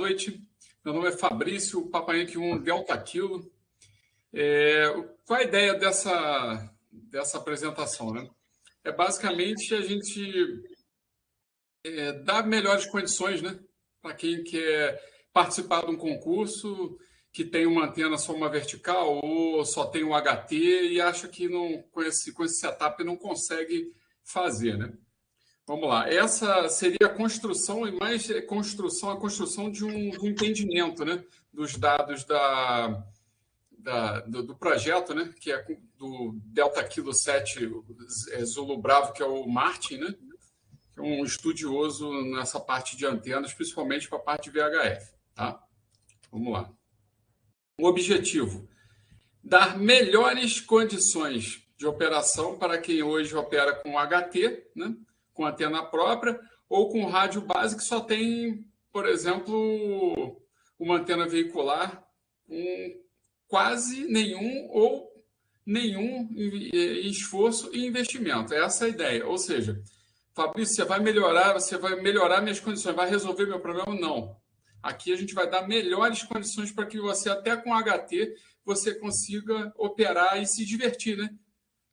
noite. Meu nome é Fabrício, Papa Yankee 1 Delta Kilo. Qual a ideia dessa apresentação, né? É basicamente a gente dar melhores condições, né, para quem quer participar de um concurso que tem uma antena só uma vertical ou só tem um HT e acha que não, com esse setup não consegue fazer, né? Vamos lá. Essa seria a construção e mais a construção de um entendimento, né, dos dados do projeto, né, que é do Delta Kilo 7 Zulu Bravo, que é o Martin, né, que é um estudioso nessa parte de antenas, principalmente para a parte de VHF. Tá? Vamos lá. O objetivo: dar melhores condições de operação para quem hoje opera com HT, né, com antena própria, ou com rádio base que só tem, por exemplo, uma antena veicular com quase nenhum ou nenhum esforço e investimento. Essa é a ideia. Ou seja, Fabrício, você vai melhorar minhas condições, vai resolver meu problema? Não. Aqui a gente vai dar melhores condições para que você, até com HT, você consiga operar e se divertir, né?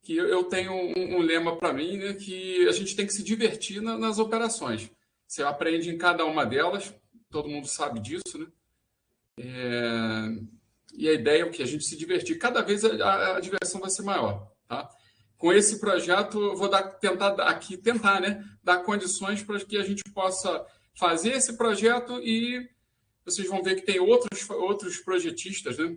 Que eu tenho um lema para mim, né? Que a gente tem que se divertir nas operações. Você aprende em cada uma delas, todo mundo sabe disso, né? E a ideia é o que? A gente se divertir. Cada vez a diversão vai ser maior, tá? Com esse projeto, eu vou tentar, né, dar condições para que a gente possa fazer esse projeto e vocês vão ver que tem outros projetistas, né?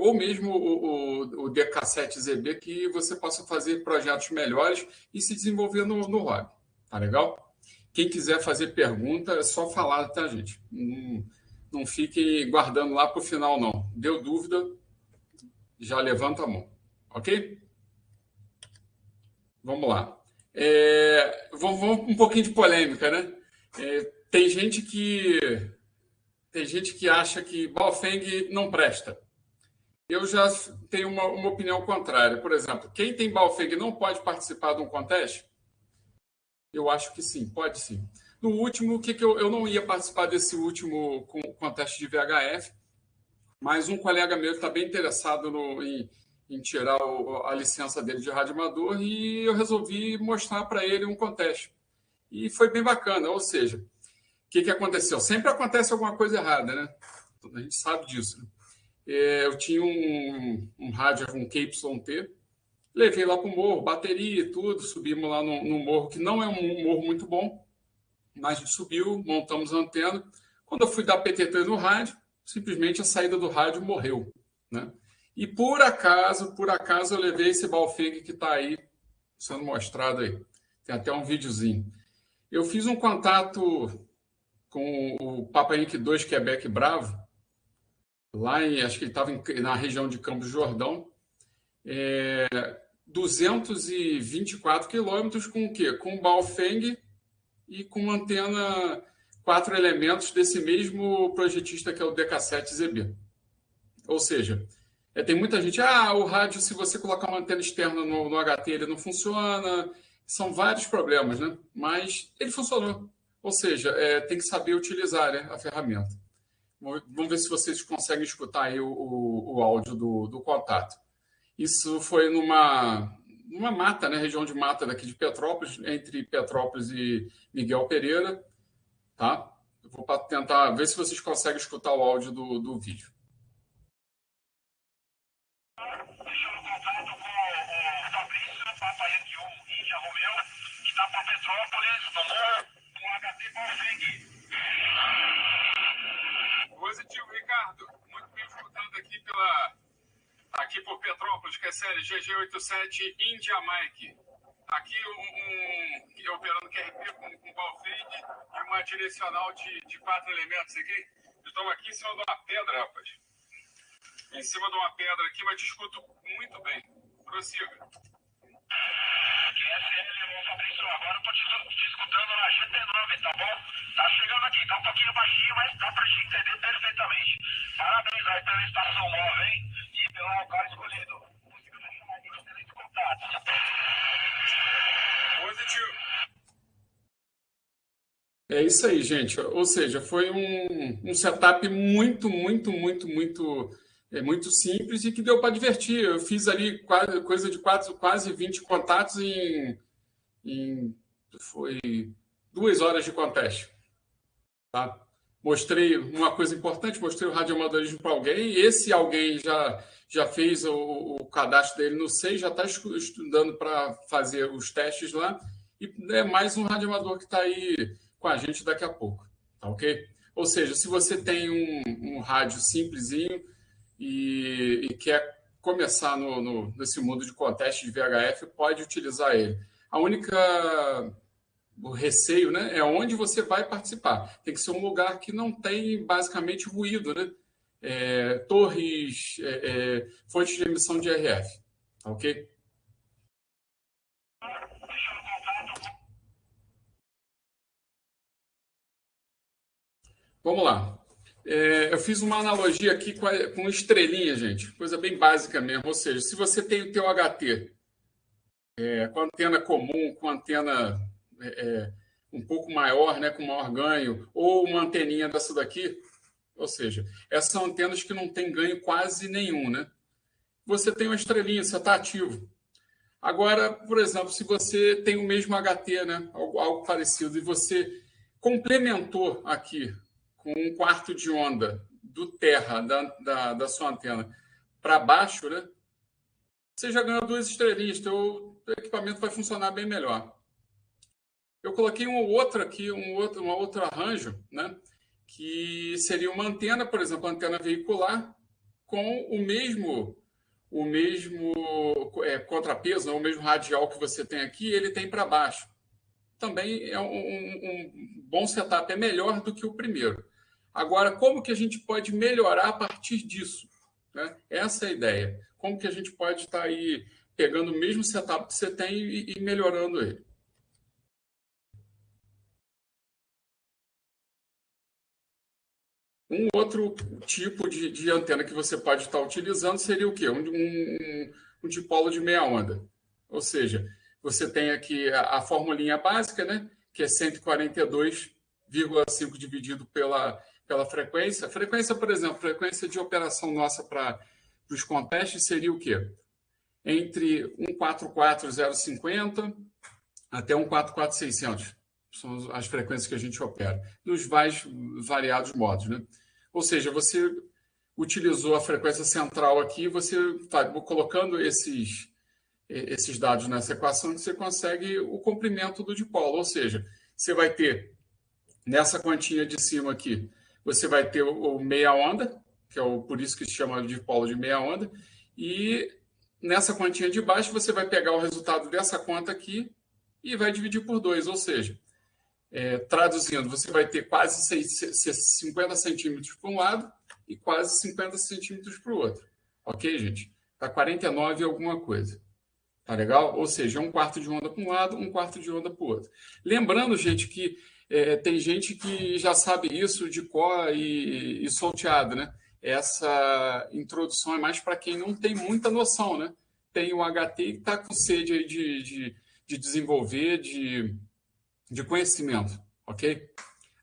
Ou mesmo o DK7ZB, que você possa fazer projetos melhores e se desenvolver no hobby. Tá legal? Quem quiser fazer pergunta, é só falar, tá, gente? Não fique guardando lá para o final, não. Deu dúvida, já levanta a mão. Ok? Vamos lá. Vamos um pouquinho de polêmica, né? Tem gente que acha que Baofeng não presta. Eu já tenho uma opinião contrária. Por exemplo, quem tem Baofeng não pode participar de um contest? Eu acho que sim, pode sim. No último, eu não ia participar desse último contest de VHF, mas um colega meu está bem interessado em tirar a licença dele de rádio amador e eu resolvi mostrar para ele um contest. E foi bem bacana. Ou seja, o que aconteceu? Sempre acontece alguma coisa errada, né? A gente sabe disso, né? Eu tinha um rádio, um KYT, levei lá para o morro, bateria e tudo, subimos lá no morro, que não é um morro muito bom, mas a gente subiu, montamos a antena. Quando eu fui dar PT3 no rádio, simplesmente a saída do rádio morreu, né? E por acaso eu levei esse Baofeng que está aí sendo mostrado aí. Tem até um videozinho. Eu fiz um contato com o Papa Yankee 2 Quebec Bravo, acho que ele estava na região de Campos do Jordão, 224 quilômetros com o quê? Com Baofeng e com antena 4 elementos desse mesmo projetista que é o DK7ZB. Ou seja, tem muita gente, o rádio, se você colocar uma antena externa no HT, ele não funciona. São vários problemas, né? Mas ele funcionou. Ou seja, tem que saber utilizar, né, a ferramenta. Vamos ver se vocês conseguem escutar aí o áudio do contato. Isso foi numa mata, né, região de mata daqui de Petrópolis, entre Petrópolis e Miguel Pereira. Tá? Eu vou tentar ver se vocês conseguem escutar o áudio do vídeo. Papa Yankee 1, Índia Romeu, que está para Petrópolis, com HT Baofeng. Positivo, Ricardo. Muito bem escutando aqui por Petrópolis, que é série GG87 India Mike. Aqui operando QRP com Baofeng e uma direcional de 4 elementos aqui. Estamos aqui em cima de uma pedra, rapaz. Em cima de uma pedra aqui, mas te escuto muito bem. Prossiga. QSL, Fabrício, agora eu tô te escutando na GT9, tá bom? Tá chegando aqui, tá um pouquinho baixinho, mas dá pra te entender perfeitamente. Parabéns aí pela estação móvel, hein? E pelo local escolhido. Consigo deixar aí excelente contato. Positivo. É isso aí, gente. Ou seja, foi um setup muito simples e que deu para divertir. Eu fiz ali coisa de quase 20 contatos em foi 2 horas de contest. Tá? Mostrei uma coisa importante, mostrei o radioamadorismo para alguém, e esse alguém já fez o cadastro dele no SEI, já está estudando para fazer os testes lá, e é mais um radioamador que está aí com a gente daqui a pouco, tá ok? Ou seja, se você tem um rádio simplesinho e quer começar nesse mundo de contest de VHF, pode utilizar ele. A única o receio, né, é onde você vai participar. Tem que ser um lugar que não tem basicamente ruído, né? Torres, fontes de emissão de RF, tá ok? Vamos lá. Eu fiz uma analogia aqui com estrelinha, gente, coisa bem básica mesmo. Ou seja, se você tem o teu HT com antena comum, com antena um pouco maior, né, com maior ganho, ou uma anteninha dessa daqui, ou seja, essas são antenas que não têm ganho quase nenhum, né? Você tem uma estrelinha, você está ativo. Agora, por exemplo, se você tem o mesmo HT, né, algo parecido, e você complementou aqui com um quarto de onda do terra da sua antena para baixo, né, você já ganhou 2 estrelinhas, teu equipamento vai funcionar bem melhor. Eu coloquei um outro aqui, um outro arranjo, né, que seria uma antena, por exemplo, antena veicular com o mesmo contrapeso, né, o mesmo radial que você tem aqui, ele tem para baixo. Também é um bom setup, é melhor do que o primeiro. Agora, como que a gente pode melhorar a partir disso? Né? Essa é a ideia. Como que a gente pode estar aí pegando o mesmo setup que você tem e melhorando ele? Um outro tipo de antena que você pode estar utilizando seria o quê? Um dipolo de meia onda. Ou seja, você tem aqui a formulinha básica, né? Que é 142,5 dividido pela frequência. A frequência, por exemplo, frequência de operação nossa para os contestes seria o quê? Entre 144,050 até 144,600. São as frequências que a gente opera, nos mais variados modos, né? Ou seja, você utilizou a frequência central aqui, você está colocando esses dados nessa equação que você consegue o comprimento do dipolo. Ou seja, você vai ter, nessa quantia de cima aqui, você vai ter o meia onda, que é por isso que se chama de dipolo de meia onda, e nessa quantia de baixo você vai pegar o resultado dessa conta aqui e vai dividir por 2, ou seja, traduzindo, você vai ter quase 50 centímetros para um lado e quase 50 centímetros para o outro. Ok, gente? Está 49 e alguma coisa. Tá legal? Ou seja, um quarto de onda para um lado, um quarto de onda para o outro. Lembrando, gente, que tem gente que já sabe isso de cor e salteado, né? Essa introdução é mais para quem não tem muita noção, né? Tem o HT que está com sede aí de desenvolver, de conhecimento, ok?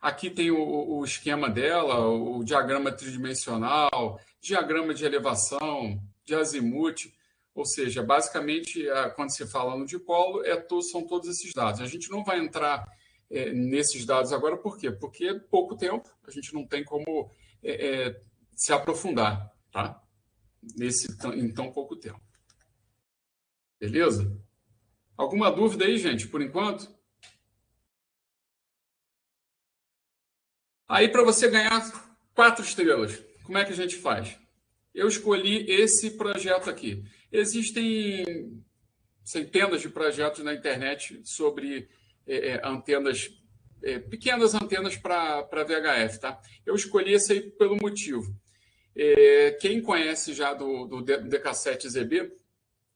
Aqui tem o esquema dela, o diagrama tridimensional, diagrama de elevação, de azimuth, ou seja, basicamente, quando se fala no dipolo, são todos esses dados. A gente não vai entrar nesses dados agora, por quê? Porque é pouco tempo, a gente não tem como se aprofundar, tá? Em tão pouco tempo. Beleza? Alguma dúvida aí, gente, por enquanto? Aí, para você ganhar 4 estrelas, como é que a gente faz? Eu escolhi esse projeto aqui. Existem centenas de projetos na internet sobre antenas, pequenas antenas para VHF, tá? Eu escolhi esse aí pelo motivo. Quem conhece já do DK7ZB,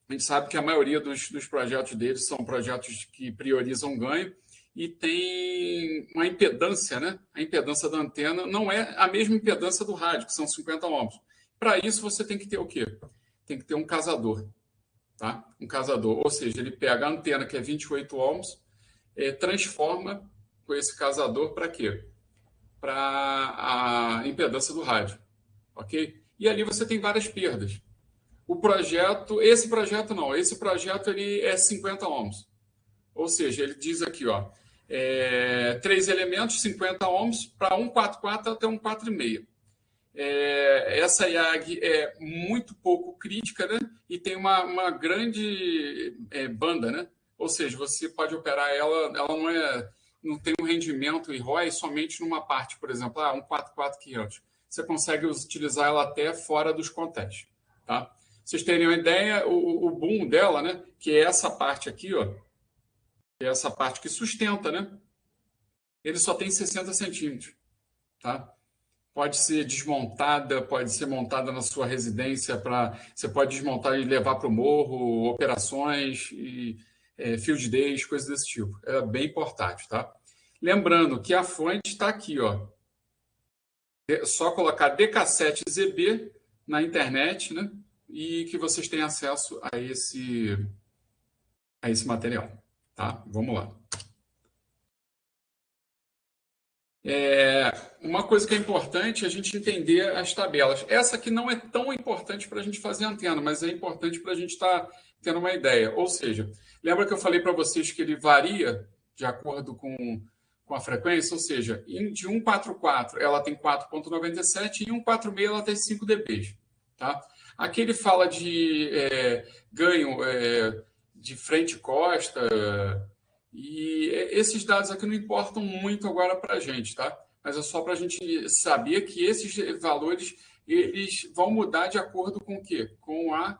a gente sabe que a maioria dos projetos deles são projetos que priorizam ganho e tem uma impedância, né? A impedância da antena não é a mesma impedância do rádio, que são 50 ohms. Para isso, você tem que ter o quê? Tem que ter um casador, tá? Um casador, ou seja, ele pega a antena, que é 28 ohms, transforma com esse casador para quê? Para a impedância do rádio, ok? E ali você tem várias perdas. Esse projeto ele é 50 ohms. Ou seja, ele diz aqui, ó, 3 elementos, 50 ohms, para 144 até 145. Essa IAG é muito pouco crítica, né? E tem uma grande banda, né? Ou seja, você pode operar ela não tem um rendimento e ROI somente numa parte, por exemplo, 144 kHz. Você consegue utilizar ela até fora dos contextos, tá? Vocês terem uma ideia, o boom dela, né? Que é essa parte aqui, ó, que é essa parte que sustenta, né? Ele só tem 60 centímetros, tá? Pode ser desmontada, pode ser montada na sua residência você pode desmontar e levar para o morro, operações e field days, coisas desse tipo. É bem portátil, tá? Lembrando que a fonte está aqui, ó. É só colocar DK7ZB na internet, né? E que vocês têm acesso a esse material, tá? Vamos lá. Uma coisa que é importante é a gente entender as tabelas. Essa aqui não é tão importante para a gente fazer antena, mas é importante para a gente estar tendo uma ideia. Ou seja, lembra que eu falei para vocês que ele varia de acordo com a frequência? Ou seja, de 144 ela tem 4,97 e 146 ela tem 5 dB. Tá? Aqui ele fala de ganho de frente e costa. E esses dados aqui não importam muito agora para a gente, tá? Mas é só para a gente saber que esses valores eles vão mudar de acordo com o quê? Com a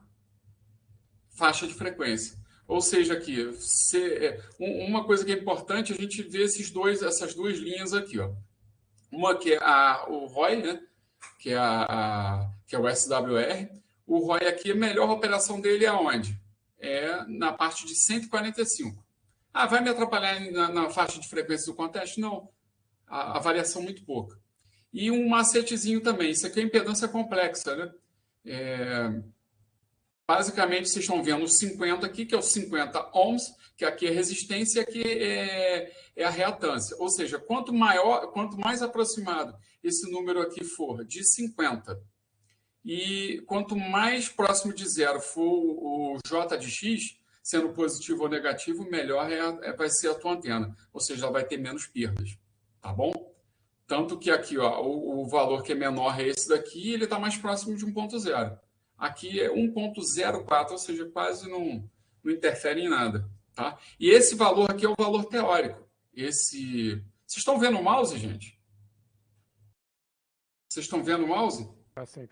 faixa de frequência. Ou seja, aqui, uma coisa que é importante, a gente ver essas duas linhas aqui, ó. Uma que é o ROI, né? Que é o SWR. O ROI aqui, a melhor operação dele é aonde? É na parte de 145. Vai me atrapalhar na faixa de frequência do contexto? Não. A variação é muito pouca. E um macetezinho também. Isso aqui é impedância complexa, né? Basicamente, vocês estão vendo os 50 aqui, que é os 50 ohms, que aqui é resistência e aqui é a reatância. Ou seja, quanto mais aproximado esse número aqui for de 50, e quanto mais próximo de zero for o J de X, sendo positivo ou negativo, melhor vai ser a tua antena. Ou seja, ela vai ter menos perdas. Tá bom? Tanto que aqui, ó, o valor que é menor é esse daqui, ele está mais próximo de 1.0. Aqui é 1.04, ou seja, quase não interfere em nada. Tá? E esse valor aqui é o valor teórico. Vocês estão vendo o mouse, gente? Vocês estão vendo o mouse?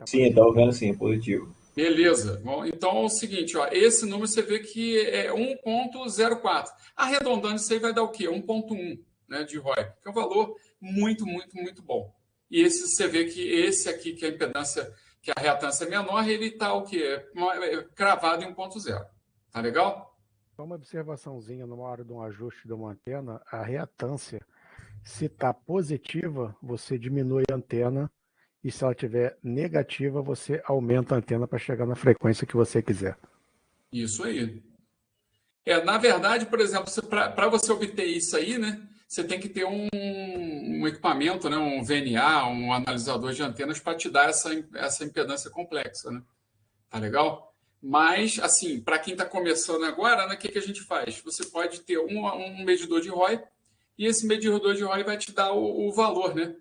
Sim, estou vendo sim, positivo. Beleza. Bom, então é o seguinte, ó, esse número você vê que é 1.04. Arredondando isso aí vai dar o quê? 1.1, né, de ROI, que é um valor muito, muito, muito bom. E você vê que esse aqui, que a impedância, que a reatância é menor, ele está o quê? Cravado em 1.0. Tá legal? Só uma observaçãozinha, numa hora de um ajuste de uma antena, a reatância, se está positiva, você diminui a antena, e se ela estiver negativa, você aumenta a antena para chegar na frequência que você quiser. Isso aí. Na verdade, por exemplo, para você obter isso aí, né, você tem que ter um equipamento, né, um VNA, um analisador de antenas para te dar essa impedância complexa, né? Tá legal? Mas, assim, para quem está começando agora, né, o que a gente faz? Você pode ter um medidor de ROI e esse medidor de ROI vai te dar o valor, né?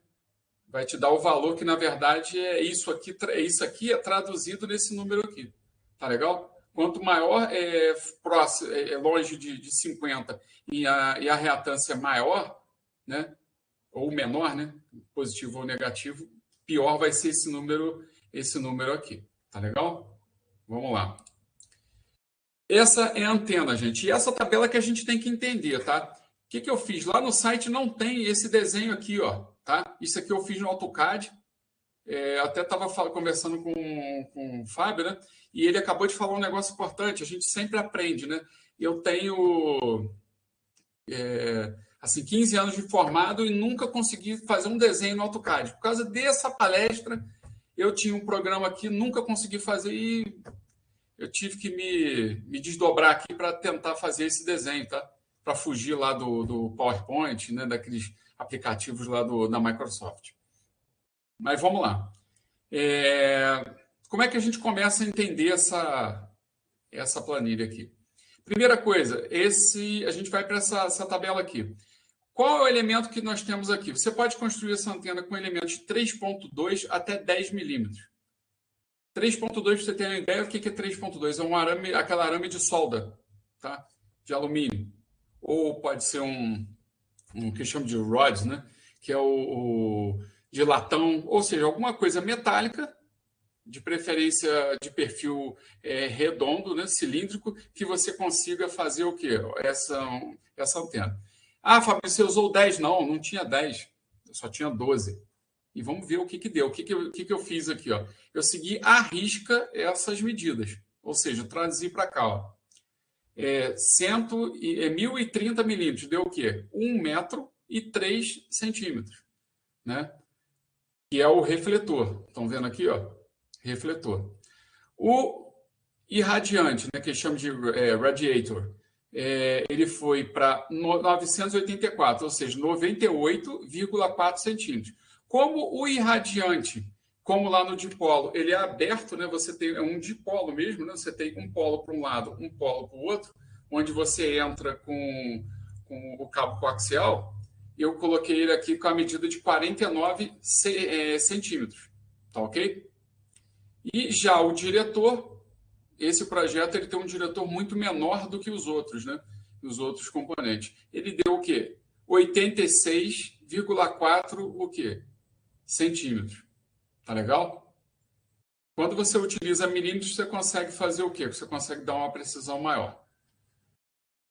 Vai te dar o valor que, na verdade, isso aqui é traduzido nesse número aqui. Tá legal? Quanto maior próximo, longe de 50 e a reatância maior, né, ou menor, né, positivo ou negativo, pior vai ser esse número aqui. Tá legal? Vamos lá. Essa é a antena, gente. E essa tabela que a gente tem que entender, tá? O que eu fiz? Lá no site não tem esse desenho aqui, ó. Tá? Isso aqui eu fiz no AutoCAD. Até estava conversando com o Fábio, né? E ele acabou de falar um negócio importante. A gente sempre aprende, né? Eu tenho 15 anos de formado e nunca consegui fazer um desenho no AutoCAD. Por causa dessa palestra, eu tinha um programa aqui, nunca consegui fazer e eu tive que me desdobrar aqui para tentar fazer esse desenho, tá? para fugir lá do PowerPoint, né, daqueles aplicativos lá da Microsoft. Mas vamos lá. Como é que a gente começa a entender essa planilha aqui? Primeira coisa, a gente vai para essa tabela aqui. Qual é o elemento que nós temos aqui? Você pode construir essa antena com elementos de 3.2 até 10 milímetros. 3.2, para você ter uma ideia, o que é 3.2? É aquela arame de solda, tá? De alumínio. Ou pode ser um que chama de rods, né? Que é o de latão, ou seja, alguma coisa metálica, de preferência de perfil redondo, né? Cilíndrico, que você consiga fazer o quê? Essa antena. Ah, Fábio, você usou 10? Não tinha 10. Eu só tinha 12. E vamos ver o que deu. O que eu fiz aqui? Ó? Eu segui à risca essas medidas. Ou seja, traduzi para cá. Ó. 1.030 milímetros. Deu o quê? 1 metro e 3 centímetros. Né? Que é o refletor. Estão vendo aqui? Ó? Refletor. O irradiante, né, que chama de radiator, ele foi para 984, ou seja, 98,4 centímetros. Como o irradiante, como lá no dipolo, ele é aberto, né? Você tem um dipolo mesmo, né? Você tem um polo para um lado, um polo para o outro, onde você entra com o cabo coaxial. Eu coloquei ele aqui com a medida de 49 centímetros, tá ok? E já o diretor, esse projeto ele tem um diretor muito menor do que os outros, né? Os outros componentes. Ele deu o quê? 86,4 o quê? Centímetros. Tá legal? Quando você utiliza milímetros, você consegue fazer o quê? Você consegue dar uma precisão maior.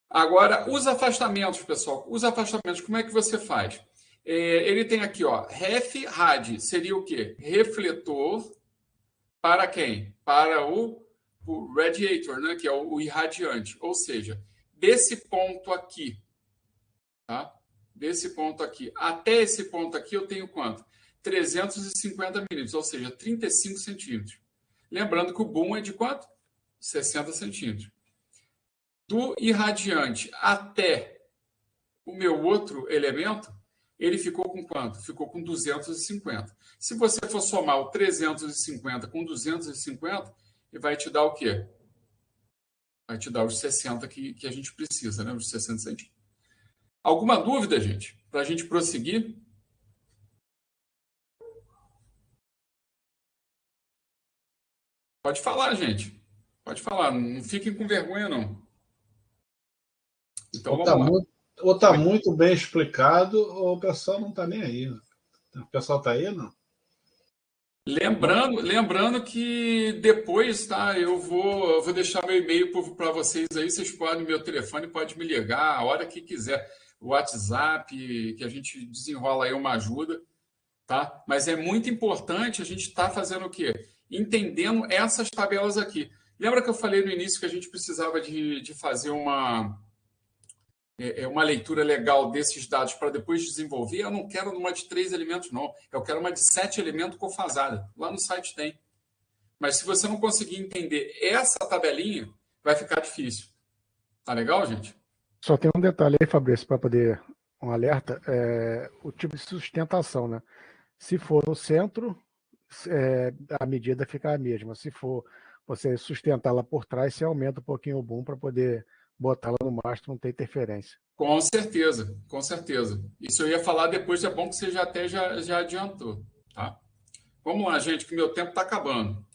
Agora, os afastamentos, pessoal. Os afastamentos, como é que você faz? Ele tem aqui, ó, rad, seria o quê? Refletor para quem? Para o radiator, né? Que é o irradiante. Ou seja, desse ponto aqui, tá? Desse ponto aqui até esse ponto aqui, eu tenho quanto? 350 milímetros, ou seja, 35 centímetros. Lembrando que o boom é de quanto? 60 centímetros. Do irradiante até o meu outro elemento, ele ficou com quanto? Ficou com 250. Se você for somar o 350 com 250, ele vai te dar o quê? Vai te dar os 60 que a gente precisa, né? Os 60 centímetros. Alguma dúvida, gente? Para a gente prosseguir? Pode falar, gente. Pode falar. Não fiquem com vergonha, não. Então, vamos lá. Ou está muito bem explicado, ou o pessoal não está nem aí. O pessoal está aí, não? Lembrando que depois, tá? Eu vou deixar meu e-mail para vocês aí. Vocês podem, meu telefone pode me ligar a hora que quiser. O WhatsApp, que a gente desenrola aí uma ajuda, tá? Mas é muito importante a gente estar fazendo o quê? Entendendo essas tabelas aqui. Lembra que eu falei no início que a gente precisava de fazer uma leitura legal desses dados para depois desenvolver? Eu não quero uma de 3 elementos, não. Eu quero uma de 7 elementos cofasada. Lá no site tem. Mas se você não conseguir entender essa tabelinha, vai ficar difícil. Tá legal, gente? Só tem um detalhe aí, Fabrício, para poder um alerta, o tipo de sustentação, né? Se for no centro, a medida fica a mesma. Se for você sustentá-la por trás, você aumenta um pouquinho o boom para poder botá-la no mastro, não ter interferência. Com certeza, com certeza. Isso eu ia falar depois, é bom que você já adiantou, tá? Vamos lá, gente, que meu tempo está acabando.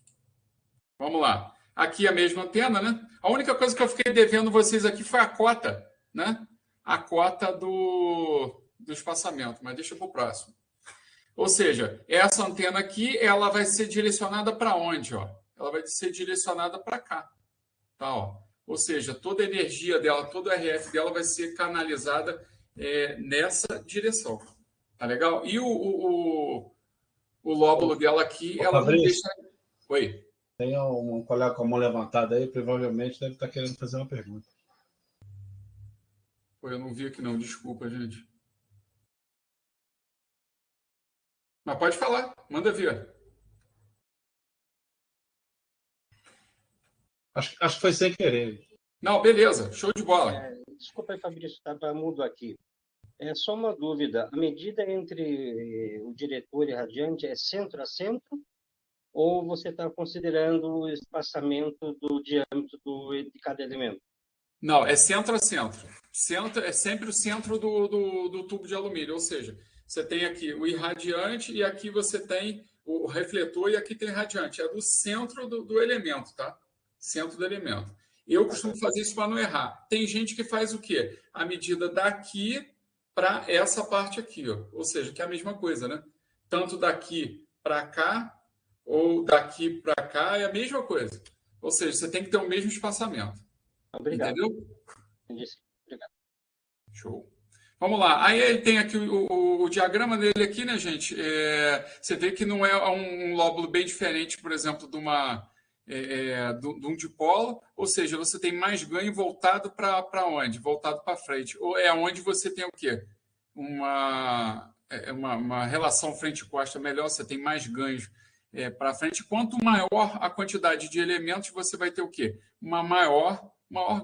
Vamos lá. Aqui a mesma antena, né? A única coisa que eu fiquei devendo vocês aqui foi a cota, né? A cota do espaçamento, mas deixa para o próximo. Ou seja, essa antena aqui, ela vai ser direcionada para onde? Ó? Ela vai ser direcionada para cá. Tá, ó. Ou seja, toda a energia dela, todo o RF dela vai ser canalizada nessa direção. Tá legal? E o lóbulo dela aqui, ela não deixa... Oi. Tem um colega com a mão levantada aí, provavelmente deve estar querendo fazer uma pergunta. Pô, eu não vi aqui não, desculpa, gente. Mas pode falar, manda ver. Acho que foi sem querer. Não, beleza, show de bola. Desculpa aí, Fabrício, estava mudo aqui. É só uma dúvida. A medida entre o diretor e radiante é centro a centro? Ou você está considerando o espaçamento do diâmetro de cada elemento? Não, é centro a centro. Centro é sempre o centro do tubo de alumínio, ou seja, você tem aqui o irradiante e aqui você tem o refletor e aqui tem o irradiante. É do centro do elemento, tá? Centro do elemento. Eu costumo fazer isso para não errar. Tem gente que faz o quê? A medida daqui para essa parte aqui, ó. Ou seja, que é a mesma coisa, né? Tanto daqui para cá ou daqui para cá é a mesma coisa. Ou seja, você tem que ter o mesmo espaçamento. Obrigado. Entendeu? Entendi. Obrigado. Show. Vamos lá. Aí ele tem aqui o diagrama dele aqui, né, gente? Você vê que não é um lóbulo bem diferente, por exemplo, de um dipolo, ou seja, você tem mais ganho voltado para onde? Voltado para frente. Ou é onde você tem o quê? Uma relação frente-costa melhor, você tem mais ganhos para frente. Quanto maior a quantidade de elementos, você vai ter o quê? Maior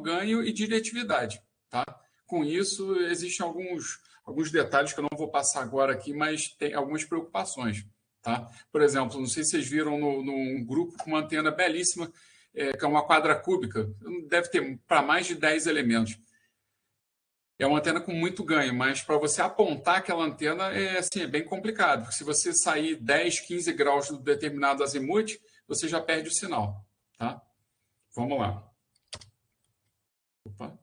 ganho e diretividade, tá? Com isso, existem alguns detalhes que eu não vou passar agora aqui, mas tem algumas preocupações, tá? Por exemplo, não sei se vocês viram num grupo com uma antena belíssima, que é uma quadra cúbica, deve ter para mais de 10 elementos. É uma antena com muito ganho, mas para você apontar aquela antena é bem complicado, porque se você sair 10, 15 graus do determinado azimuth, você já perde o sinal, tá? Vamos lá. Opa.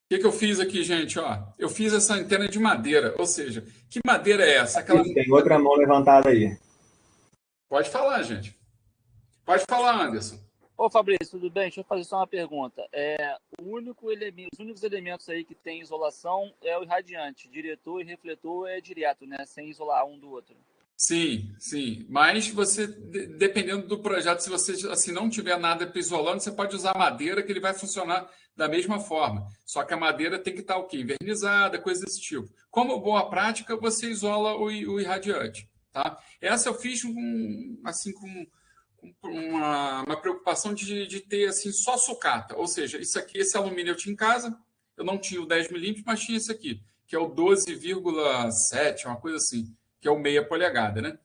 O que eu fiz aqui, gente? Ó, eu fiz essa antena de madeira, ou seja, que madeira é essa? Tem outra mão levantada aí. Pode falar, gente. Pode falar, Anderson. Ô, Fabrício, tudo bem? Deixa eu fazer só uma pergunta. Os únicos elementos aí que tem isolação é o irradiante. Diretor e refletor é direto, né? Sem isolar um do outro. Sim, sim. Mas você, dependendo do projeto, se você assim, não tiver nada isolando, você pode usar madeira que ele vai funcionar da mesma forma. Só que a madeira tem que estar o quê? Invernizada, coisa desse tipo. Como boa prática, você isola o irradiante, tá? Essa eu fiz com uma preocupação de ter assim, só sucata. Ou seja, esse alumínio eu tinha em casa, eu não tinha o 10 milímetros, mas tinha esse aqui, que é o 12,7, uma coisa assim, que é o meia polegada, né?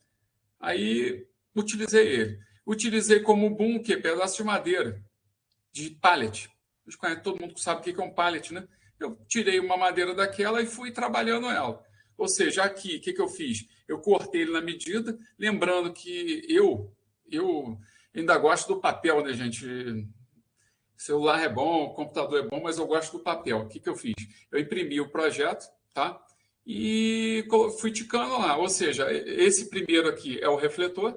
Aí utilizei ele. Utilizei como boom o quê? Pedaço de madeira, de pallet. Todo mundo sabe o que é um pallet, né? Eu tirei uma madeira daquela e fui trabalhando ela. Ou seja, aqui, o que eu fiz? Eu cortei ele na medida, lembrando que eu ainda gosto do papel, né, gente? Celular é bom, computador é bom, mas eu gosto do papel. O que eu fiz? Eu imprimi o projeto, tá? E fui ticando lá. Ou seja, esse primeiro aqui é o refletor,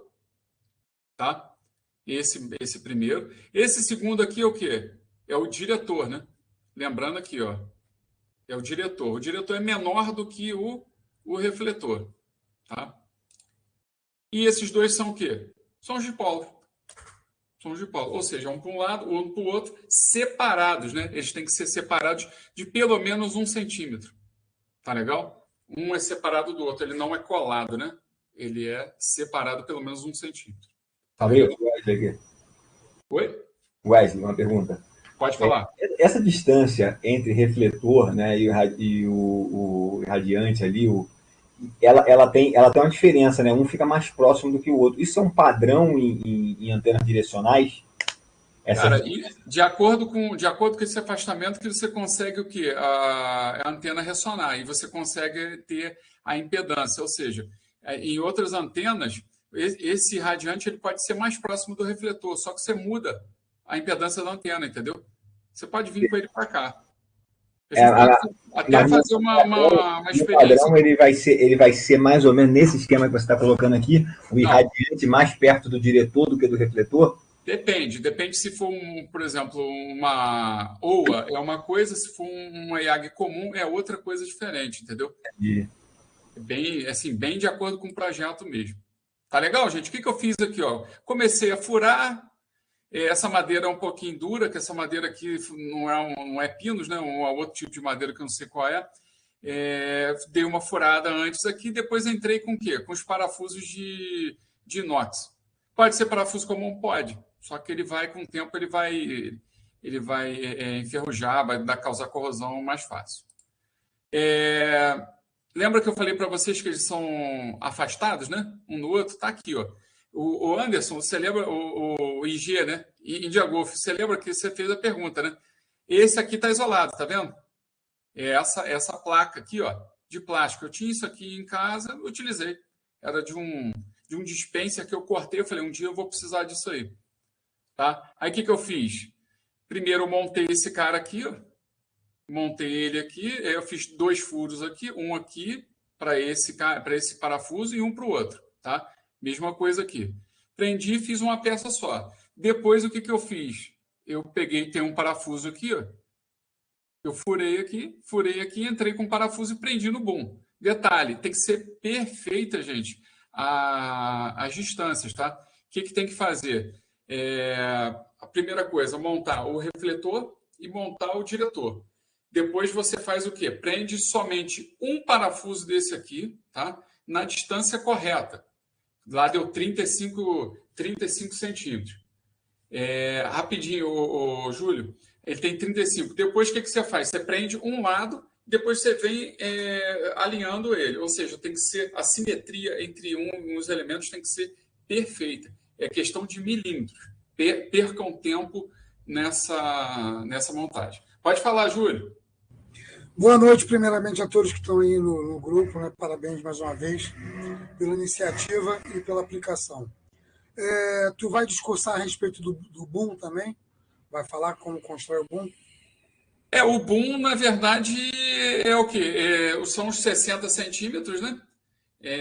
tá? Esse primeiro. Esse segundo aqui é o quê? É o diretor, né? Lembrando aqui, ó. É o diretor. O diretor é menor do que o refletor, tá? E esses dois são o quê? São os dipolos. São os dipolos. Ou seja, um para um lado, outro para o outro, separados, né? Eles têm que ser separados de pelo menos 1 centímetro. Tá legal? Um é separado do outro. Ele não é colado, né? Ele é separado pelo menos 1 centímetro. Tá Fabrício, Wesley aqui. Oi? Wesley, uma pergunta. Pode falar. Essa distância entre refletor, né, e o irradiante ali, ela tem uma diferença, né? Um fica mais próximo do que o outro. Isso é um padrão em antenas direcionais? Cara, de acordo com esse afastamento que você consegue o quê? A antena ressonar e você consegue ter a impedância. Ou seja, em outras antenas, esse irradiante ele pode ser mais próximo do refletor, só que você muda a impedância da antena, entendeu? Você pode vir com ele para cá. Até fazer uma experiência. O padrão ele vai ser mais ou menos nesse esquema que você está colocando aqui, o irradiante mais perto do diretor do que do refletor? Depende se for, por exemplo, uma OA é uma coisa, se for uma IAG comum é outra coisa diferente, entendeu? Bem de acordo com o projeto mesmo. Tá legal, gente? O que eu fiz aqui? Ó? Comecei a furar. Essa madeira é um pouquinho dura, que essa madeira aqui não é pinos, né? Um outro tipo de madeira que eu não sei qual é. Dei uma furada antes aqui, depois entrei com o quê? Com os parafusos de inox. Pode ser parafuso comum? Pode. Só que ele vai, com o tempo, ele enferrujar, vai causar corrosão mais fácil. Lembra que eu falei para vocês que eles são afastados, né? Um do outro? Está aqui, ó. O Anderson, você lembra, o IG, né? India Golf, você lembra que você fez a pergunta, né? Esse aqui está isolado, tá vendo? Essa placa aqui, ó, de plástico. Eu tinha isso aqui em casa, utilizei. Era de um dispenser que eu cortei. Eu falei, um dia eu vou precisar disso aí. Tá? Aí o que eu fiz? Primeiro eu montei esse cara aqui, ó. Montei ele aqui. Eu fiz 2 furos aqui, um aqui para esse parafuso e um para o outro. Tá? Mesma coisa aqui. Prendi e fiz uma peça só. Depois, o que eu fiz? Eu peguei, tem um parafuso aqui, ó. Eu furei aqui, entrei com o parafuso e prendi no boom. Detalhe, tem que ser perfeita, gente, as distâncias, tá? O que tem que fazer? A primeira coisa, montar o refletor e montar o diretor. Depois você faz o quê? Prende somente um parafuso desse aqui, tá? Na distância correta. Lá deu 35 centímetros. Rapidinho, o Júlio, ele tem 35. Depois, o que você faz? Você prende um lado, depois você vem alinhando ele. Ou seja, tem que ser a simetria entre uns elementos tem que ser perfeita. É questão de milímetros. Percam tempo nessa montagem. Pode falar, Júlio. Boa noite, primeiramente, a todos que estão aí no grupo, né? Parabéns mais uma vez pela iniciativa e pela aplicação. Tu vai discursar a respeito do boom também? Vai falar como constrói o boom? O boom, na verdade, é o quê? São os 60 centímetros, né?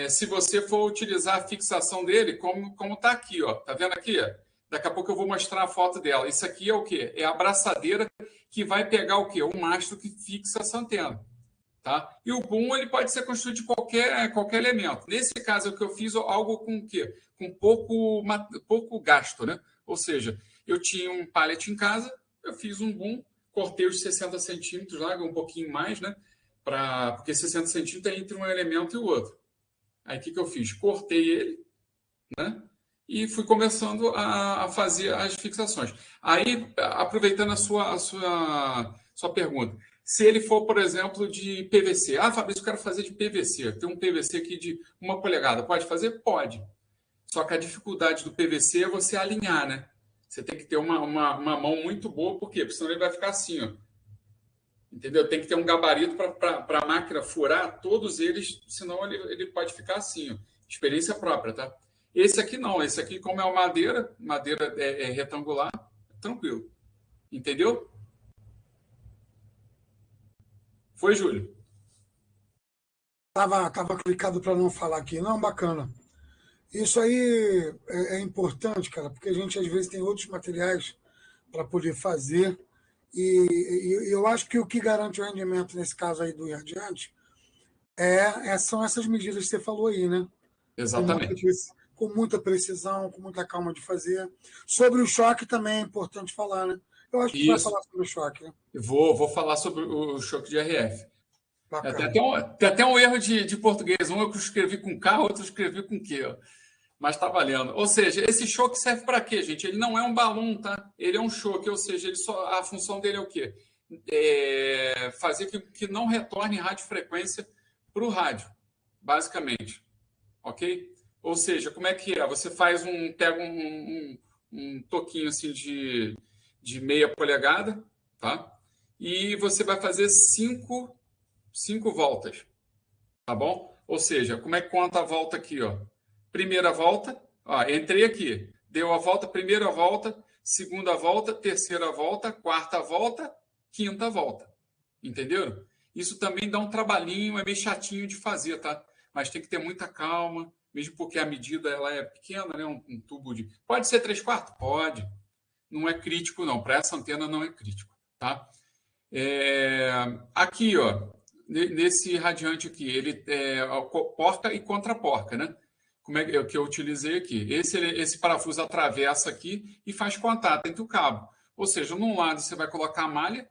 Se você for utilizar a fixação dele, como está aqui, ó. Tá vendo aqui? Daqui a pouco eu vou mostrar a foto dela. Isso aqui é o quê? É a abraçadeira que vai pegar o quê? O mastro que fixa essa antena. Tá? E o boom ele pode ser construído de qualquer elemento. Nesse caso, o que eu fiz algo com o quê? Com pouco gasto, né? Ou seja, eu tinha um pallet em casa, eu fiz um boom, cortei os 60 centímetros lá, um pouquinho mais, né? Porque 60 centímetros é entre um elemento e o outro. Aí o que eu fiz? Cortei ele, né? E fui começando a fazer as fixações. Aí, aproveitando a sua pergunta, se ele for, por exemplo, de PVC. Fabrício, eu quero fazer de PVC. Tem um PVC aqui de 1 polegada. Pode fazer? Pode. Só que a dificuldade do PVC é você alinhar, né? Você tem que ter uma mão muito boa. Por quê? Porque senão ele vai ficar assim, ó. Entendeu? Tem que ter um gabarito para a máquina furar todos eles, senão ele pode ficar assim, ó. Experiência própria, tá? Esse aqui não. Esse aqui, como é madeira retangular, tranquilo. Entendeu? Foi, Júlio? Tava clicado para não falar aqui. Não, bacana. Isso aí é importante, cara, porque a gente às vezes tem outros materiais para poder fazer. E eu acho que o que garante o rendimento nesse caso aí do Irradiante são essas medidas que você falou aí, né? Exatamente. Com muita precisão, com muita calma de fazer. Sobre o choque também é importante falar, né? Eu acho que você vai falar sobre o choque, né? Vou falar sobre o choque de RF. Tem até um erro de português. Um eu escrevi com K, outro eu escrevi com Q. Mas está valendo. Ou seja, esse choque serve para quê, gente? Ele não é um balão, tá? Ele é um choque, ou seja, a função dele é o quê? Fazer que não retorne radiofrequência para o rádio, basicamente. Ok? Ou seja, como é que é? Você pega um toquinho assim de 0,5 polegada, tá? E você vai fazer 5 voltas, tá bom? Ou seja, como é que conta a volta aqui, ó? Primeira volta, ó, entrei aqui, deu a volta, primeira volta, segunda volta, terceira volta, quarta volta, quinta volta. Entenderam? Isso também dá um trabalhinho, é meio chatinho de fazer, tá? Mas tem que ter muita calma, mesmo porque a medida ela é pequena, né? Um tubo de... Pode ser 3/4? Pode. Não é crítico, não. Para essa antena não é crítico, tá? Aqui, ó, nesse radiante aqui, ele é porca e contra-porca, né? Como é que eu utilizei aqui? Esse parafuso atravessa aqui e faz contato entre o cabo. Ou seja, num lado você vai colocar a malha,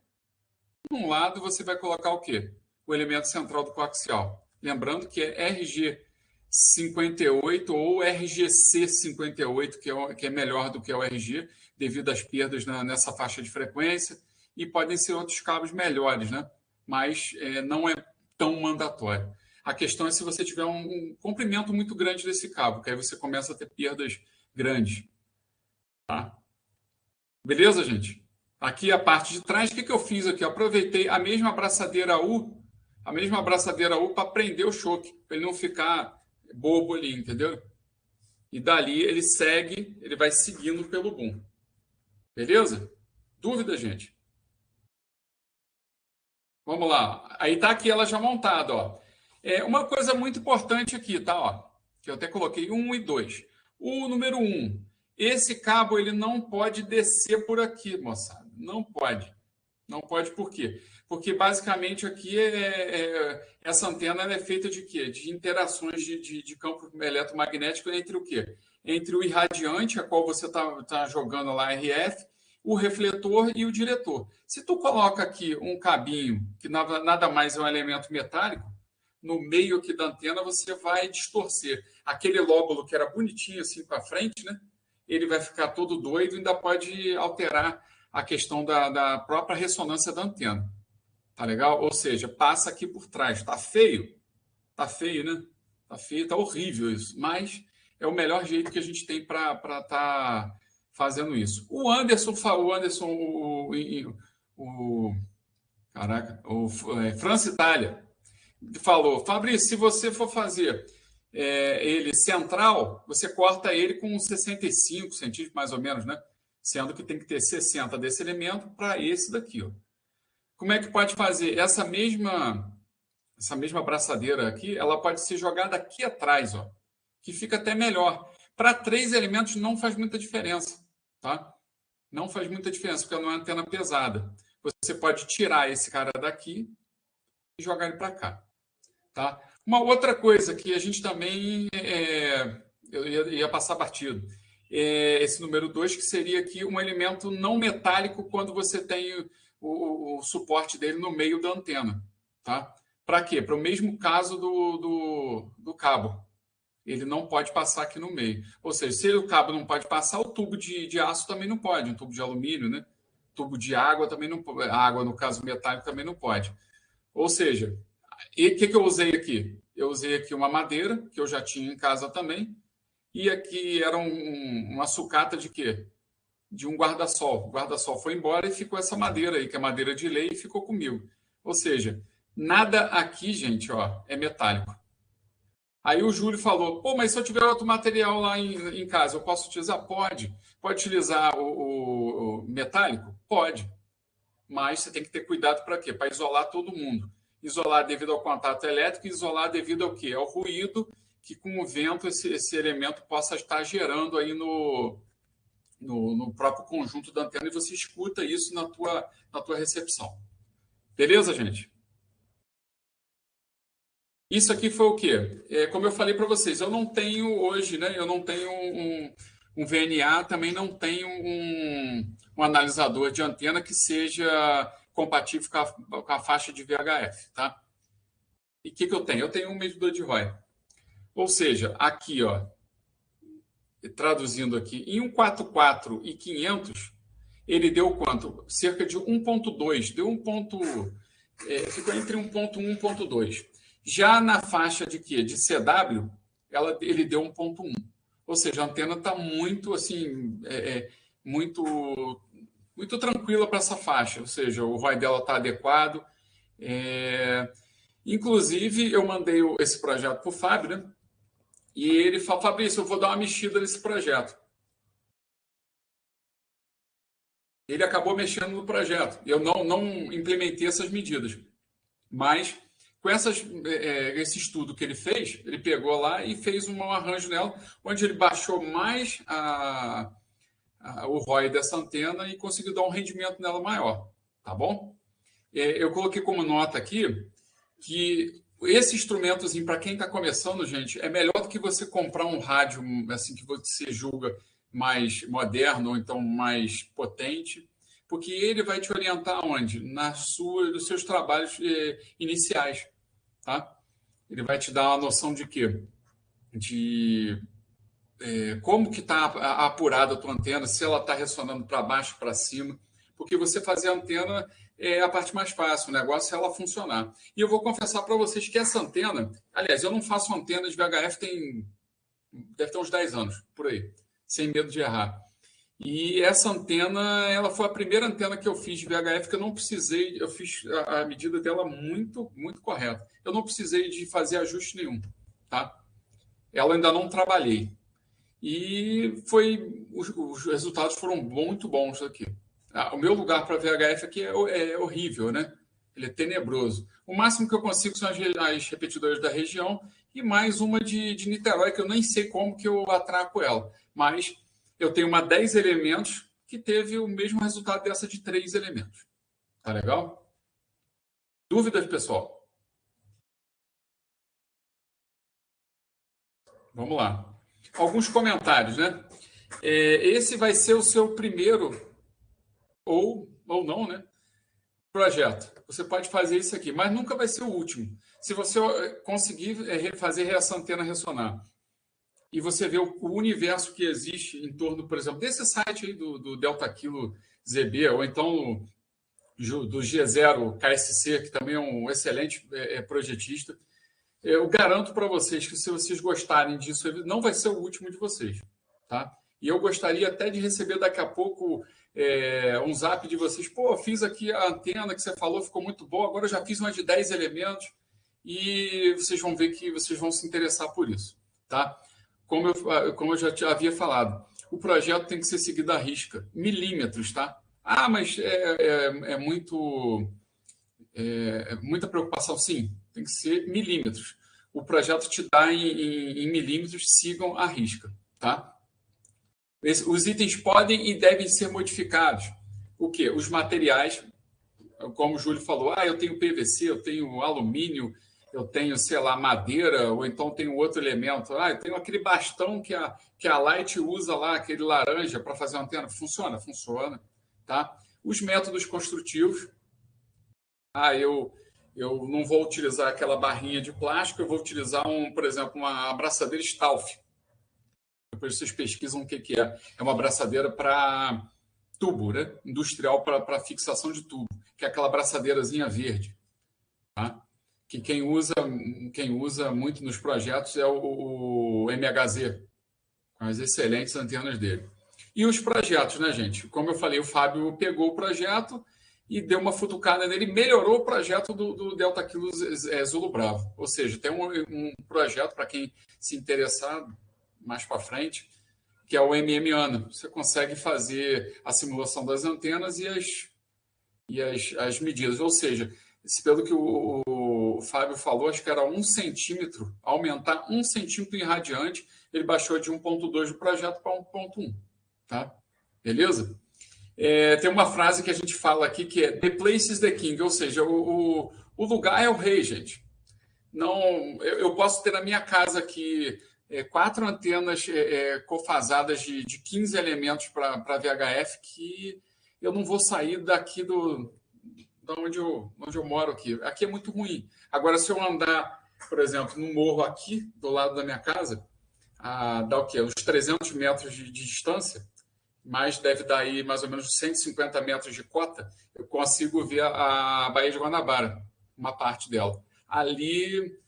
num lado você vai colocar o quê? O elemento central do coaxial. Lembrando que é RG58 ou RGC58, que é melhor do que o RG. devido às perdas nessa faixa de frequência, e podem ser outros cabos melhores, né? Mas não é tão mandatório. A questão é se você tiver um comprimento muito grande desse cabo, que aí você começa a ter perdas grandes. Tá? Beleza, gente? Aqui a parte de trás, o que eu fiz aqui? Eu aproveitei a mesma abraçadeira U para prender o choque, para ele não ficar bobo ali, entendeu? E dali ele segue, ele vai seguindo pelo boom. Beleza? Dúvida, gente? Vamos lá. Aí tá aqui ela já montada, ó. Uma coisa muito importante aqui, tá? Ó, que eu até coloquei 1 e 2. O número 1, esse cabo ele não pode descer por aqui, moçada. Não pode. Não pode por quê? Porque basicamente aqui essa antena ela é feita de quê? De interações de campo eletromagnético entre o quê? Entre o irradiante, a qual você tá jogando lá RF, o refletor e o diretor. Se tu coloca aqui um cabinho, que nada mais é um elemento metálico, no meio aqui da antena você vai distorcer. Aquele lóbulo que era bonitinho assim para frente, né? Ele vai ficar todo doido e ainda pode alterar a questão da própria ressonância da antena. Tá legal? Ou seja, passa aqui por trás. Tá feio? Tá feio, né? Tá feio, tá horrível isso. Mas é o melhor jeito que a gente tem para estar fazendo isso. O França Itália falou: Fabrício, se você for fazer ele central, você corta ele com 65 centímetros, mais ou menos, né? Sendo que tem que ter 60 desse elemento para esse daqui, ó. Como é que pode fazer? Essa mesma abraçadeira aqui, ela pode ser jogada aqui atrás, ó, que fica até melhor. Para 3 elementos não faz muita diferença, tá? Não faz muita diferença, porque não é uma antena pesada. Você pode tirar esse cara daqui e jogar ele para cá, tá? Uma outra coisa que a gente também eu ia passar batido, esse número 2, que seria aqui um elemento não metálico quando você tem o suporte dele no meio da antena, tá? Para quê? Para o mesmo caso do cabo. Ele não pode passar aqui no meio. Ou seja, se o cabo não pode passar, o tubo de aço também não pode, um tubo de alumínio, né? Tubo de água também não pode. Água, no caso metálico, também não pode. Ou seja, o que eu usei aqui? Eu usei aqui uma madeira, que eu já tinha em casa também, e aqui era uma sucata de quê? De um guarda-sol. O guarda-sol foi embora e ficou essa madeira aí, que é madeira de lei, e ficou comigo. Ou seja, nada aqui, gente, ó, é metálico. Aí o Júlio falou: pô, mas se eu tiver outro material lá em casa, eu posso utilizar? Pode. Pode utilizar o metálico? Pode. Mas você tem que ter cuidado para quê? Para isolar todo mundo. Isolar devido ao contato elétrico e isolar devido ao quê? Ao ruído que com o vento esse elemento possa estar gerando aí no próprio conjunto da antena, e você escuta isso na tua recepção. Beleza, gente? Isso aqui foi o quê? Como eu falei para vocês, eu não tenho hoje, né? Eu não tenho um VNA, também não tenho um analisador de antena que seja compatível com a faixa de VHF, tá? E o que eu tenho? Eu tenho um medidor de ROI. Ou seja, aqui, ó, traduzindo aqui, em 144 e 500, ele deu quanto? Cerca de 1.2, deu ficou entre 1.1 e 1.2. Já na faixa de quê? De CW, ele deu 1.1. Ou seja, a antena está muito, assim, muito tranquila para essa faixa. Ou seja, o ROI dela está adequado. Inclusive, eu mandei esse projeto para o Fábio, né? E ele falou: Fabrício, eu vou dar uma mexida nesse projeto. Ele acabou mexendo no projeto. Eu não implementei essas medidas. Mas, com esse estudo que ele fez, ele pegou lá e fez um arranjo nela, onde ele baixou mais o ROI dessa antena e conseguiu dar um rendimento nela maior. Tá bom? Eu coloquei como nota aqui que esse instrumentozinho, para quem está começando, gente, é melhor do que você comprar um rádio assim que você julga mais moderno ou então mais potente, porque ele vai te orientar onde? Nos seus trabalhos iniciais, tá? Ele vai te dar uma noção de quê? De como que está apurada a tua antena, se ela está ressonando para baixo, para cima, porque você fazer a antena é a parte mais fácil, o negócio é ela funcionar. E eu vou confessar para vocês que essa antena, aliás, eu não faço antena de VHF deve ter uns 10 anos, por aí, sem medo de errar. E essa antena, ela foi a primeira antena que eu fiz de VHF que eu não precisei, eu fiz a medida dela muito, muito correta. Eu não precisei de fazer ajuste nenhum, tá? Ela ainda não trabalhei. E os resultados foram muito bons aqui. O meu lugar para VHF aqui é horrível, né? Ele é tenebroso. O máximo que eu consigo são as repetidoras da região e mais uma de Niterói, que eu nem sei como que eu atraco ela. Mas eu tenho uma 10 elementos que teve o mesmo resultado dessa de 3 elementos. Tá legal? Dúvidas, pessoal? Vamos lá. Alguns comentários, né? Esse vai ser o seu primeiro, ou não, né? Projeto. Você pode fazer isso aqui, mas nunca vai ser o último. Se você conseguir fazer essa antena ressonar e você vê o universo que existe em torno, por exemplo, desse site aí do Delta Kilo ZB, ou então do G0 KSC, que também é um excelente projetista, eu garanto para vocês que se vocês gostarem disso, não vai ser o último de vocês, tá? E eu gostaria até de receber daqui a pouco um zap de vocês. Pô, fiz aqui a antena que você falou, ficou muito boa, agora eu já fiz uma de 10 elementos e vocês vão ver que vocês vão se interessar por isso, tá? Como eu já havia falado, o projeto tem que ser seguido à risca, milímetros, tá? Ah, mas muita preocupação, sim, tem que ser milímetros. O projeto te dá em milímetros, sigam a risca, tá? Os itens podem e devem ser modificados. O quê? Os materiais, como o Júlio falou, eu tenho PVC, eu tenho alumínio, eu tenho, sei lá, madeira, ou então tenho outro elemento. Eu tenho aquele bastão que a Light usa lá, aquele laranja, para fazer uma antena. Funciona? Funciona. Tá? Os métodos construtivos. Eu não vou utilizar aquela barrinha de plástico, eu vou utilizar, por exemplo, uma abraçadeira Stauf. Depois vocês pesquisam o que é. É uma abraçadeira para tubo, né? Industrial para fixação de tubo, que é aquela abraçadeirazinha verde. Tá? Que quem usa muito nos projetos é o MHZ, com as excelentes antenas dele. E os projetos, né, gente? Como eu falei, o Fábio pegou o projeto e deu uma futucada nele, melhorou o projeto do Delta Kilo Zulu Bravo. Ou seja, tem um projeto, para quem se interessar mais para frente, que é o ANA. Você consegue fazer a simulação das antenas e as medidas. Ou seja, pelo que o Fábio falou, acho que era 1 centímetro, aumentar 1 centímetro em radiante, ele baixou de 1.2 do projeto para 1.1. Tá? Beleza? Tem uma frase que a gente fala aqui que é "The place is the king", ou seja, o lugar é o rei, gente. Não, eu posso ter na minha casa aqui 4 antenas cofasadas de 15 elementos para VHF que eu não vou sair daqui da onde eu moro aqui. Aqui é muito ruim. Agora, se eu andar, por exemplo, no morro aqui, do lado da minha casa, dá o quê? Uns 300 metros de distância, mas deve dar aí mais ou menos 150 metros de cota, eu consigo ver a Baía de Guanabara, uma parte dela. Ali,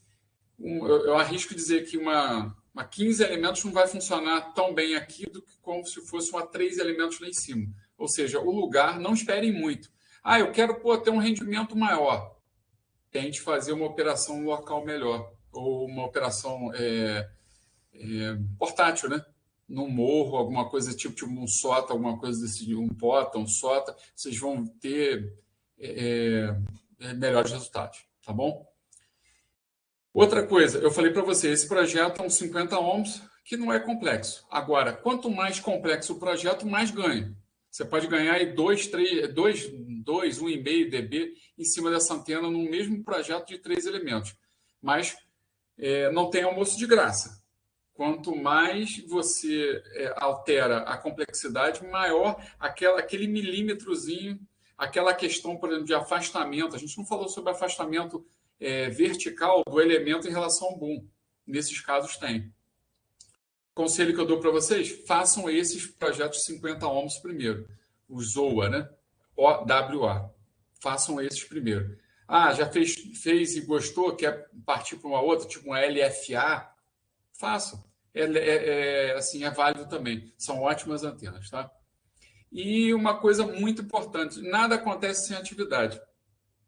eu arrisco dizer que uma 15 elementos não vai funcionar tão bem aqui do que como se fosse uma 3 elementos lá em cima. Ou seja, o lugar, não esperem muito. Eu quero ter um rendimento maior. Tente fazer uma operação local melhor, ou uma operação portátil, né? Num morro, alguma coisa tipo um sota, alguma coisa desse, um pota, um sota, vocês vão ter melhores resultados, tá bom? Outra coisa, eu falei para você, esse projeto é um 50 ohms, que não é complexo. Agora, quanto mais complexo o projeto, mais ganha. Você pode ganhar aí 1,5 dB em cima dessa antena no mesmo projeto de 3 elementos. Mas não tem almoço de graça. Quanto mais você altera a complexidade, maior aquele milímetrozinho, aquela questão, por exemplo, de afastamento. A gente não falou sobre afastamento vertical do elemento em relação ao boom. Nesses casos tem. conselho que eu dou para vocês, façam esses projetos de 50 ohms primeiro. Os OWA, né? OWA. Façam esses primeiro. Já fez e gostou, quer partir para uma outra, tipo uma LFA? Façam. Assim, é válido também. São ótimas antenas, tá? E uma coisa muito importante, nada acontece sem atividade,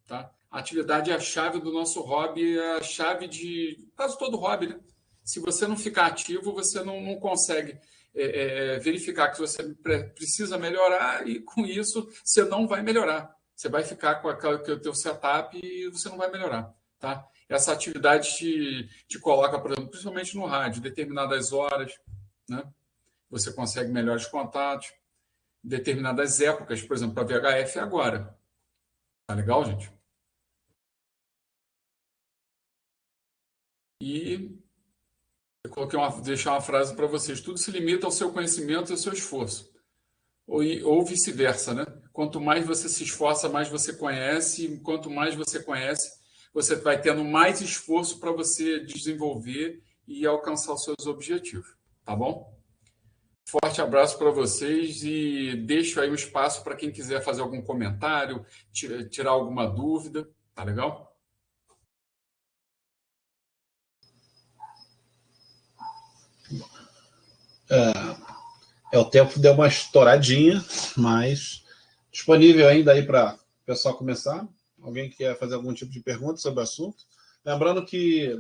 tá? A atividade é a chave do nosso hobby, é a chave de quase todo hobby, né? Se você não ficar ativo, você não consegue verificar que você precisa melhorar e, com isso, você não vai melhorar. Você vai ficar com o teu setup e você não vai melhorar, tá? Essa atividade te coloca, por exemplo, principalmente no rádio, determinadas horas, né? Você consegue melhores contatos, determinadas épocas, por exemplo, para VHF agora. Tá legal, gente? E eu coloquei deixar uma frase para vocês. Tudo se limita ao seu conhecimento e ao seu esforço. Ou vice-versa, né? Quanto mais você se esforça, mais você conhece. E quanto mais você conhece, você vai tendo mais esforço para você desenvolver e alcançar os seus objetivos. Tá bom? Forte abraço para vocês e deixo aí um espaço para quem quiser fazer algum comentário, tirar alguma dúvida. Tá legal? O tempo deu uma estouradinha, mas disponível ainda aí para o pessoal começar. Alguém que quer fazer algum tipo de pergunta sobre o assunto? Lembrando que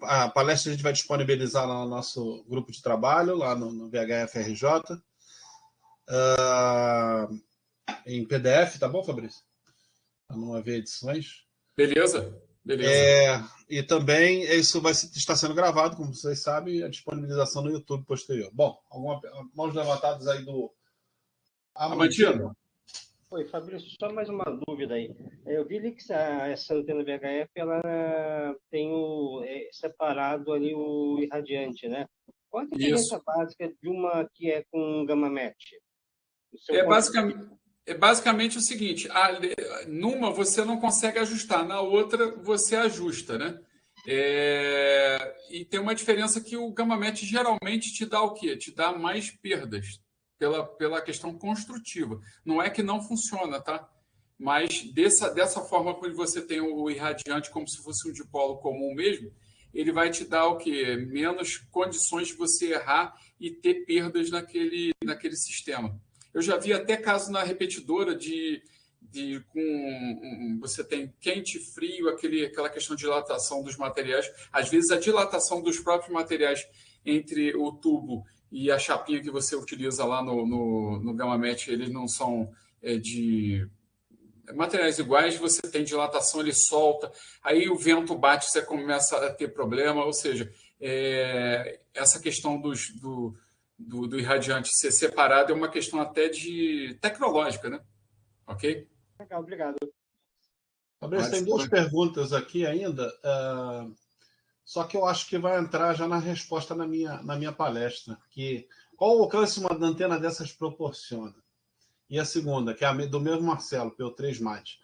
a palestra a gente vai disponibilizar lá no nosso grupo de trabalho, lá no VHF-RJ, em PDF, tá bom, Fabrício? Para não haver edições. Beleza. E também isso vai estar sendo gravado, como vocês sabem, a disponibilização no YouTube posterior. Bom, mãos levantadas aí do Amantino. Oi, Fabrício, só mais uma dúvida aí. Eu vi ali que essa antena VHF ela tem separado ali o irradiante, né? Qual é a diferença básica de uma que é com gama match? Basicamente o seguinte, numa você não consegue ajustar, na outra você ajusta, né? E tem uma diferença que o Gamma Match geralmente te dá o quê? Te dá mais perdas pela questão construtiva. Não é que não funciona, tá? Mas dessa forma, quando você tem o irradiante como se fosse um dipolo comum mesmo, ele vai te dar o quê? Menos condições de você errar e ter perdas naquele sistema. Eu já vi até caso na repetidora você tem quente e frio, aquela questão de dilatação dos materiais. Às vezes a dilatação dos próprios materiais entre o tubo e a chapinha que você utiliza lá no Gamma Match, eles não são de materiais iguais, você tem dilatação, ele solta, aí o vento bate, você começa a ter problema, ou seja, essa questão do irradiante ser separado é uma questão até de tecnológica, né? Ok? Legal, obrigado. Fabrício, tem duas perguntas aqui ainda, só que eu acho que vai entrar já na resposta na minha palestra, que qual o alcance uma antena dessas proporciona? E a segunda, que é do mesmo Marcelo, P3 Mate.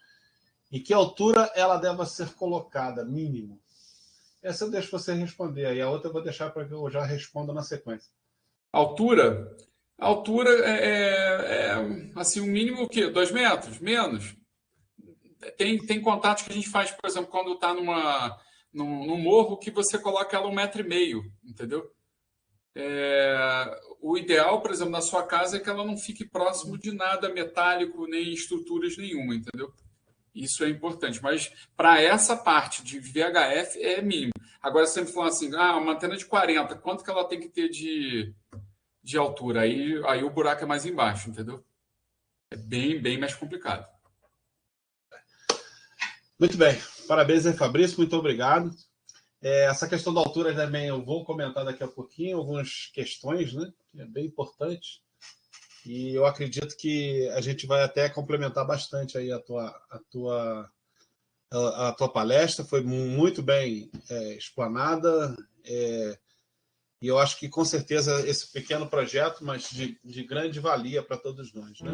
E que altura ela deve ser colocada, mínimo? Essa eu deixo você responder, aí a outra eu vou deixar para que eu já responda na sequência. Altura assim, o mínimo o quê? 2 metros? Menos? Tem contatos que a gente faz, por exemplo, quando está num morro, que você coloca ela 1,5 metro, entendeu? O ideal, por exemplo, na sua casa é que ela não fique próximo de nada metálico, nem estruturas nenhuma, entendeu? Isso é importante. Mas para essa parte de VHF é mínimo. Agora, você me falou assim, uma antena de 40, quanto que ela tem que ter de altura? Aí o buraco é mais embaixo, entendeu? É bem mais complicado. Muito bem. Parabéns aí, Fabrício. Muito obrigado. Essa questão da altura também eu vou comentar daqui a pouquinho, algumas questões, né? Que é bem importante. E eu acredito que a gente vai até complementar bastante aí a tua palestra. Foi muito bem explanada. E eu acho que, com certeza, esse pequeno projeto, mas de grande valia para todos nós, né?